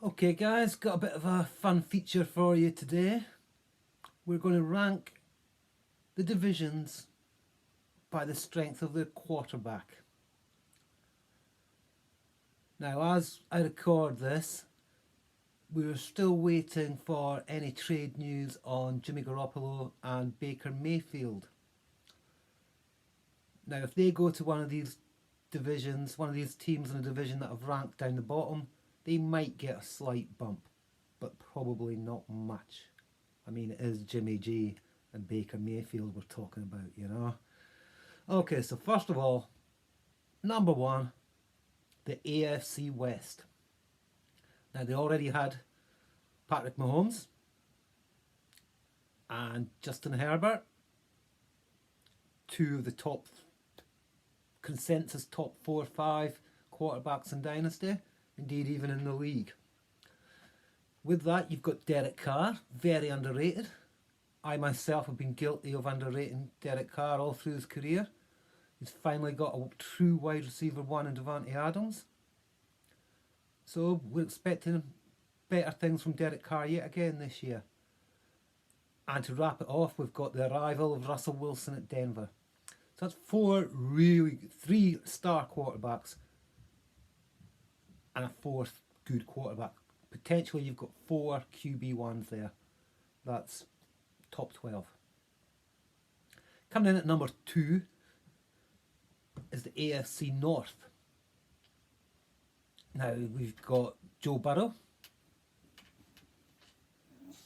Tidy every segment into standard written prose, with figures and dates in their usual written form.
Okay guys, got a bit of a fun feature for you today. We're going to rank the divisions by the strength of the quarterback. Now as I record this, we're still waiting for any trade news on Jimmy Garoppolo and Baker Mayfield. Now if they go to one of these divisions, one of these teams in a division that have ranked down the bottom, they might get a slight bump, but probably not much. I mean, it is Jimmy G and Baker Mayfield we're talking about, you know. Okay, so first of all, number one, the AFC West. Now, they already had Patrick Mahomes and Justin Herbert, two of the top consensus top 4 or 5 quarterbacks in Dynasty, indeed even in the league. With that, you've got Derek Carr, very underrated. I myself have been guilty of underrating Derek Carr all through his career. He's finally got a true wide receiver one in Davante Adams. So we're expecting better things from Derek Carr yet again this year. And to wrap it off, we've got the arrival of Russell Wilson at Denver. So that's 3 star quarterbacks and a 4th good quarterback. Potentially you've got 4 QB1s there. That's top 12. Coming in at number 2 is the AFC North. Now we've got Joe Burrow,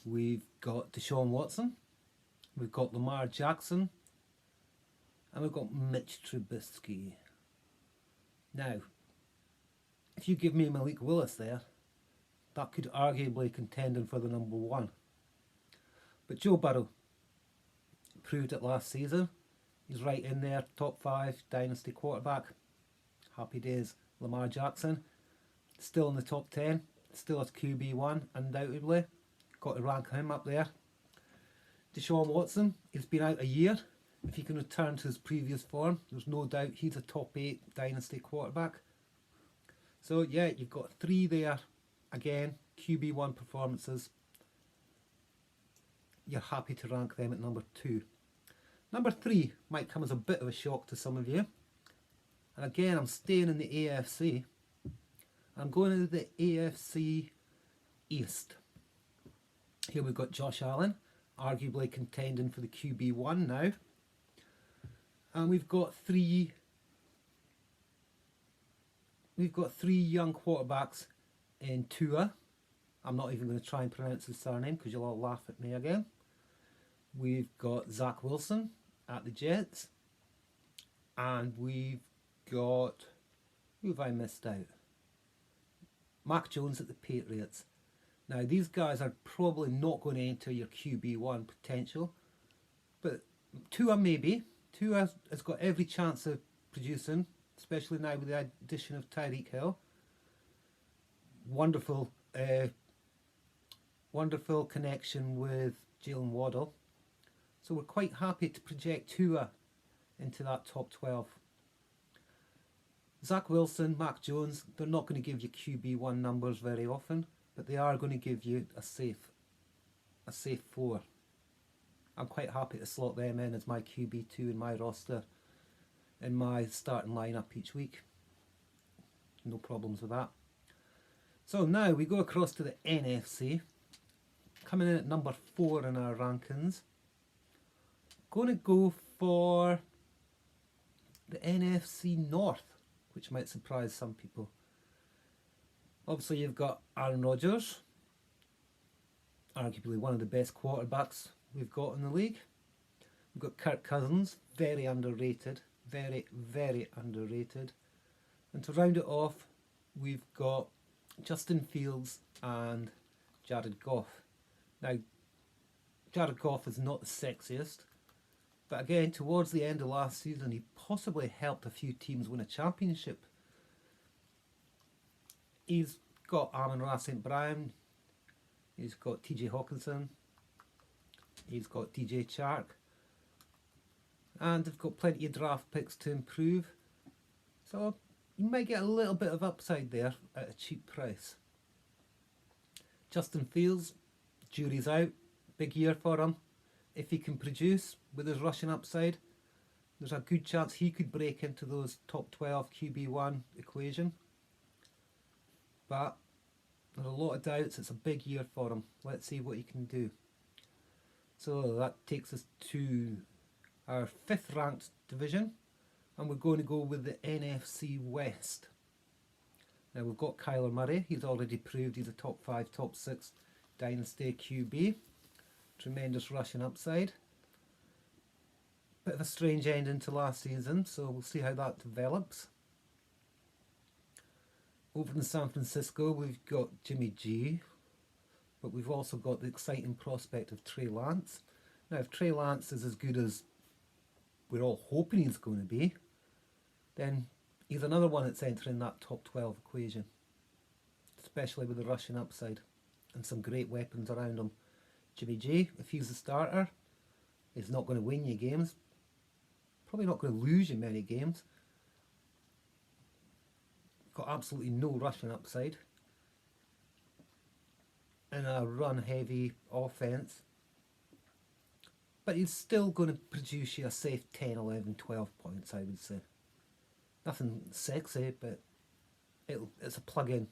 we've got Deshaun Watson, we've got Lamar Jackson, and we've got Mitch Trubisky. Now, if you give me Malik Willis there, that could arguably contend him for the number 1. But Joe Burrow proved it last season. He's right in there, top 5 dynasty quarterback. Happy days. Lamar Jackson, still in the top 10, still as QB1, undoubtedly. Got to rank him up there. Deshaun Watson, he's been out a year. If he can return to his previous form, there's no doubt he's a top 8 dynasty quarterback. So yeah, you've got 3 there. Again, QB1 performances. You're happy to rank them at number 2. Number 3 might come as a bit of a shock to some of you. And again, I'm staying in the AFC. I'm going to the AFC East. Here we've got Josh Allen, arguably contending for the QB1 now. And we've got 3 young quarterbacks in Tua. I'm not even going to try and pronounce his surname because you'll all laugh at me again. We've got Zach Wilson at the Jets. And we've got... who have I missed out? Mac Jones at the Patriots. Now, these guys are probably not going to enter your QB1 potential. But Tua maybe. Tua has got every chance of producing, especially now with the addition of Tyreek Hill. Wonderful connection with Jalen Waddle. So we're quite happy to project Tua into that top 12. Zach Wilson, Mac Jones, they're not going to give you QB1 numbers very often, but they are going to give you a safe 4. I'm quite happy to slot them in as my QB2 in my roster, in my starting lineup each week. No problems with that. So now we go across to the NFC. Coming in at number 4 in our rankings. Going to go for the NFC North, which might surprise some people. Obviously you've got Aaron Rodgers, arguably one of the best quarterbacks we've got in the league. We've got Kirk Cousins, very underrated, very, very underrated. And to round it off, we've got Justin Fields and Jared Goff. Now, Jared Goff is not the sexiest, but again, towards the end of last season, he possibly helped a few teams win a championship. He's got Amon-Ra St. Brown, he's got TJ Hawkinson, he's got DJ Chark, and they've got plenty of draft picks to improve. So you might get a little bit of upside there at a cheap price. Justin Fields, jury's out. Big year for him. If he can produce with his rushing upside, there's a good chance he could break into those top 12 QB1 equation. But there's a lot of doubts. It's a big year for him. Let's see what he can do. So that takes us to our 5th ranked division, and we're going to go with the NFC West. Now we've got Kyler Murray. He's already proved he's a top 5, top 6 dynasty QB. Tremendous rushing upside. Bit of a strange ending to last season, so we'll see how that develops. Over in San Francisco, we've got Jimmy G, but we've also got the exciting prospect of Trey Lance. Now, if Trey Lance is as good as we're all hoping he's going to be, then he's another one that's entering that top 12 equation, especially with the rushing upside and some great weapons around him. Jimmy G, if he's the starter, he's not going to win you games, probably not going to lose you many games. Got absolutely no rushing upside in a run-heavy offense, but he's still going to produce you a safe 10, 11, 12 points, I would say. Nothing sexy, but it's a plug-in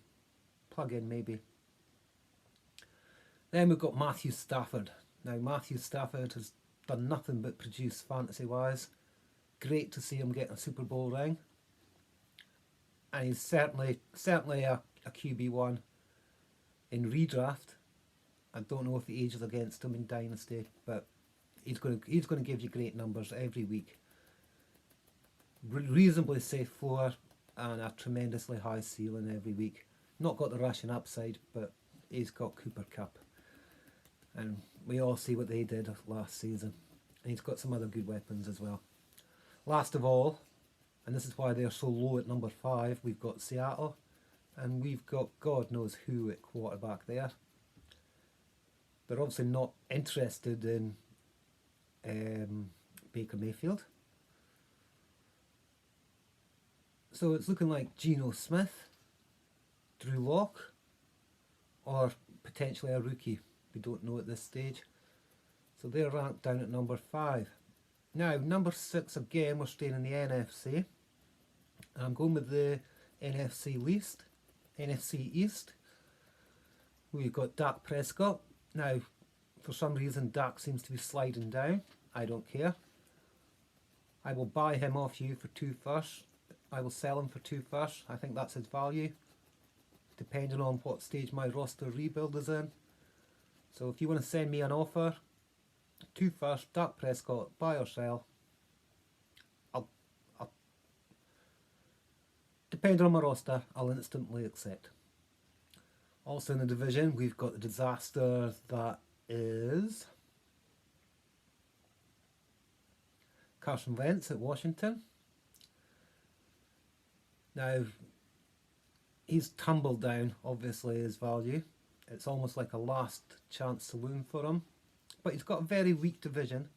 maybe. Then we've got Matthew Stafford. Now Matthew Stafford has done nothing but produce fantasy-wise. Great to see him get a Super Bowl ring. And he's certainly a QB1 in redraft. I don't know if he ages against him in Dynasty, but he's going to give you great numbers every week. Reasonably safe floor and a tremendously high ceiling every week. Not got the rushing upside, but he's got Cooper Kupp. And we all see what they did last season. And he's got some other good weapons as well. Last of all, and this is why they're so low at number 5, we've got Seattle, and we've got God knows who at quarterback there. They're obviously not interested in Baker Mayfield. So it's looking like Geno Smith, Drew Lock, or potentially a rookie. We don't know at this stage. So they're ranked down at number 5. Now, number 6 again, we're staying in the NFC. And I'm going with the NFC East. We've got Dak Prescott. Now, for some reason, Dak seems to be sliding down. I don't care. I will buy him off you for 2 firsts. I will sell him for 2 firsts. I think that's his value, depending on what stage my roster rebuild is in. So if you want to send me an offer, 2 firsts, Dak Prescott, buy or sell, I'll depending on my roster, I'll instantly accept. Also in the division, we've got the disaster that is Carson Wentz at Washington. Now, he's tumbled down, obviously, his value. It's almost like a last chance saloon for him. But he's got a very weak division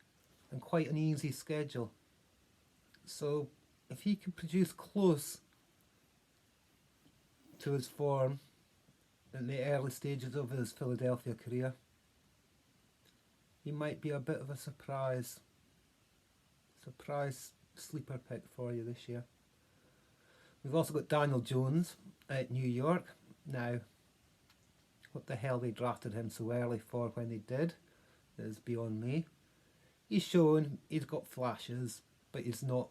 and quite an easy schedule. So, if he can produce close to his form in the early stages of his Philadelphia career, he might be a bit of a surprise sleeper pick for you this year. We've also got Daniel Jones at New York. Now, what the hell they drafted him so early for when they did is beyond me. He's shown he's got flashes, but he's not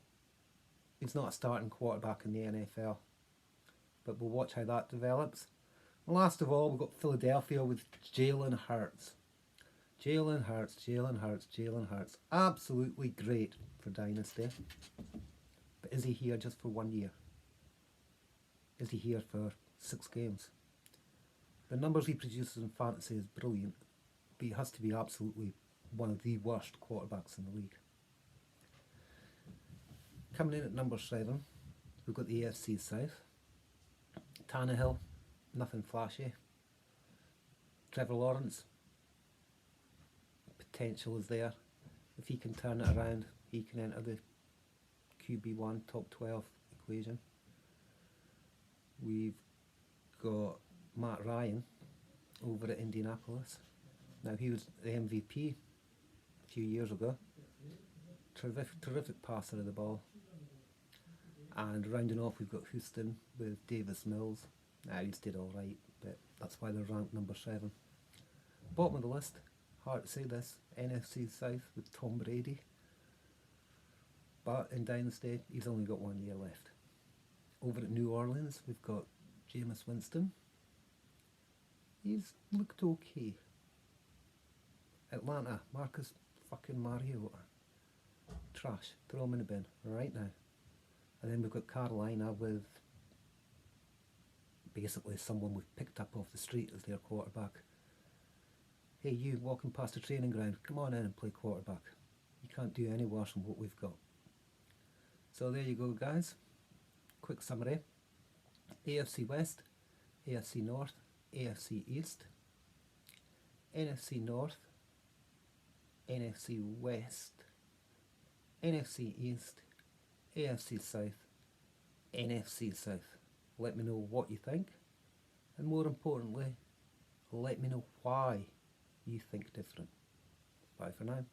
a starting quarterback in the NFL. But we'll watch how that develops. And last of all, we've got Philadelphia with Jalen Hurts. Jalen Hurts. Absolutely great for Dynasty. But is he here just for 1 year? Is he here for 6 games? The numbers he produces in fantasy is brilliant, but he has to be absolutely one of the worst quarterbacks in the league. Coming in at number 7, we've got the AFC South. Tannehill, nothing flashy. Trevor Lawrence, potential is there. If he can turn it around, he can enter the QB1 top 12 equation. We've got Matt Ryan over at Indianapolis. Now he was the MVP a few years ago. Terrific passer of the ball. And rounding off, we've got Houston with Davis Mills. Now he's did all right, but that's why they're ranked number 7. Bottom of the list, hard to say this, NFC South with Tom Brady. But in Dynasty, he's only got 1 year left. Over at New Orleans, we've got Jameis Winston. He's looked okay. Atlanta, Marcus fucking Mariota. Trash. Throw him in the bin right now. And then we've got Carolina with basically someone we've picked up off the street as their quarterback. Hey, you walking past the training ground, come on in and play quarterback. You can't do any worse than what we've got. So there you go, guys. Quick summary. AFC West, AFC North, AFC East, NFC North, NFC West, NFC East, AFC South, NFC South. Let me know what you think, and more importantly, let me know why you think different. Bye for now.